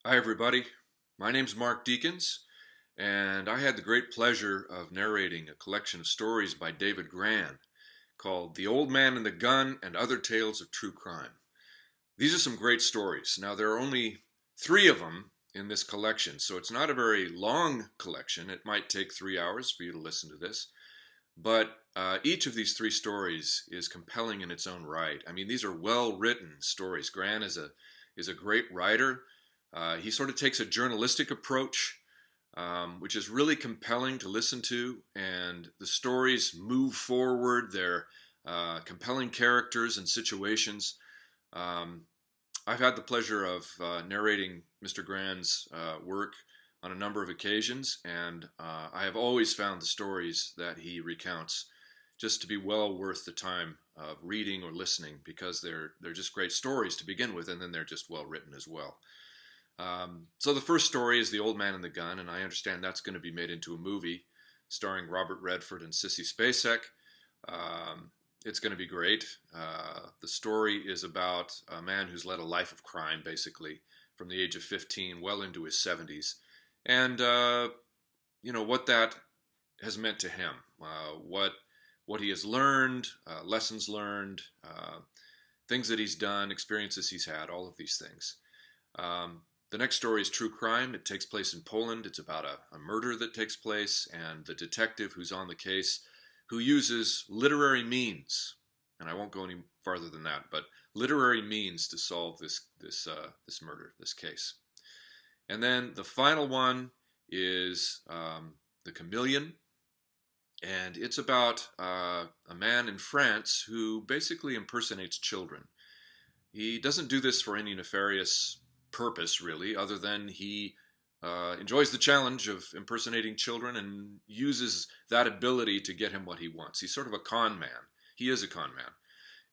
Hi, everybody. My name's Mark Deakins, and I had the great pleasure of narrating a collection of stories by David Grann called The Old Man and the Gun and Other Tales of True Crime. These are some great stories. Now, there are only three of them in this collection, so it's not a very long collection. It might take 3 hours for you to listen to this, but each of these three stories is compelling in its own right. I mean, these are well-written stories. Grann is a great writer. He sort of takes a journalistic approach, which is really compelling to listen to, and the stories move forward. They're compelling characters and situations. Um, I've had the pleasure of narrating Mr. Grann's work on a number of occasions, and I have always found the stories that he recounts just to be well worth the time of reading or listening, because they're just great stories to begin with, and then they're just well written as well. So the first story is The Old Man and the Gun, and I understand that's going to be made into a movie starring Robert Redford and Sissy Spacek. It's going to be great. The story is about a man who's led a life of crime, basically, from the age of 15 well into his 70s. And, what that has meant to him, what he has learned, lessons learned, things that he's done, experiences he's had, all of these things. The next story is True Crime. It takes place in Poland. It's about a murder that takes place, and the detective who's on the case, who uses literary means, and I won't go any farther than that, but literary means to solve this murder, this case. And then the final one is The Chameleon, and it's about a man in France who basically impersonates children. He doesn't do this for any nefarious purpose, really, other than he enjoys the challenge of impersonating children and uses that ability to get him what he wants. He's sort of a con man. He is a con man.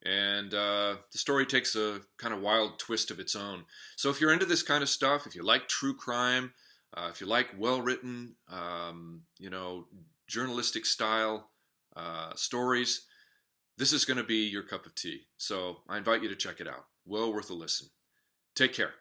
And the story takes a kind of wild twist of its own. So if you're into this kind of stuff, if you like true crime, if you like well-written, journalistic style stories, this is going to be your cup of tea. So I invite you to check it out. Well worth a listen. Take care.